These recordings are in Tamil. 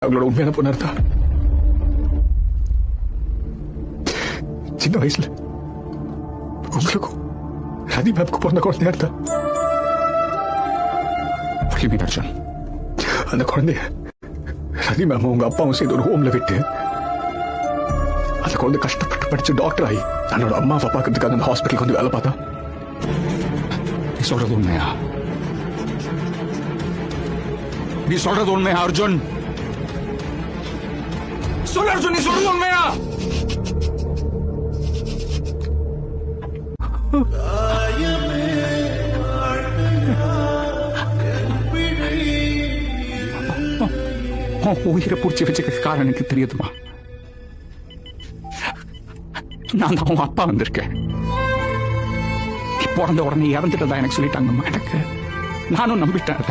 அவங்களோட உண்மையான பொண்ணா இருந்தா சின்ன வயசுல உங்களுக்கும் ரதி மேம்க்கு பிறந்த குழந்தையா இருந்தா அர்ஜுன், அந்த குழந்தைய ரதி மேம் உங்க அப்பாவும் சேர்ந்து ஒரு ஹோம்ல விட்டு அந்த குழந்தை கஷ்டப்பட்டு படிச்சு டாக்டர் ஆகி தன்னோட அம்மா பாக்கிறதுக்காக அந்த ஹாஸ்பிட்டலுக்கு வந்து வேலை பார்த்தா நீ சொல்றது உண்மையா? நீ சொல்றது உண்மையா அர்ஜுன்? சொல்ல அர்ஜுன், நீ சொல்றது உண்மையா? உயிரை பூச்சி வச்சுக்க காரணம் எனக்கு தெரியுதுமா. நான் தான் உன் அப்பா வந்திருக்கேன். நீ பிறந்த உடனே இறந்துட்டதா எனக்கு சொல்லிட்டாங்கம்மா. எனக்கு நானும் நம்பிட்டேன்.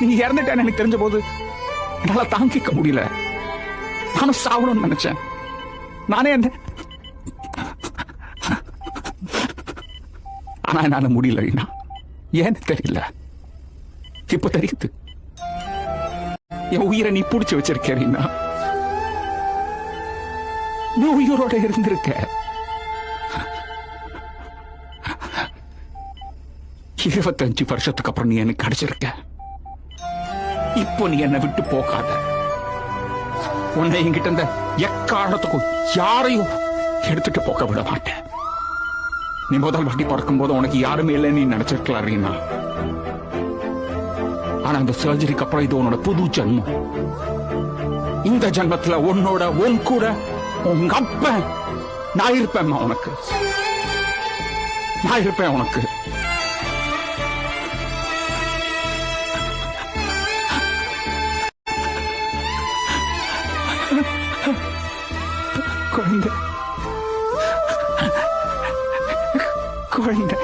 நீ இறந்துட்டேன்னு எனக்கு தெரிஞ்ச போது என்னால தாங்கிக்க முடியல. நானும் சாவணும்னு நினைச்சேன். நானே ஆனா என்னால முடியல. ஏன்னு தெரியல. இப்ப தெரியுது. என் உயிரை நீ புடிச்சு வச்சிருக்கீன்னா நீ உயிரோட இருந்திருக்க. 25 வருஷத்துக்கு அப்புறம் நீ எனக்கு கிடைச்சிருக்க. இப்போ நீ என்னை விட்டு போகாத. உன்னை என்கிட்ட இருந்த எக்காரணத்துக்கும் யாரையும் எடுத்துட்டு போக விட மாட்டேன். நீ முதல் வாட்டி பிறக்கும் போது உனக்கு யாருமே இல்லைன்னு நீ நினைச்சிருக்கலாம் ரீனா. ஆனா இந்த சர்ஜரிக்கு அப்புறம் இது உன்னோட புது ஜென்மம். இந்த ஜென்மத்துல உன்னோட உன் கூட உங்க அப்ப நான் இருப்பேன். உனக்கு நான் இருப்பேன். உனக்கு குழந்தை குழந்தை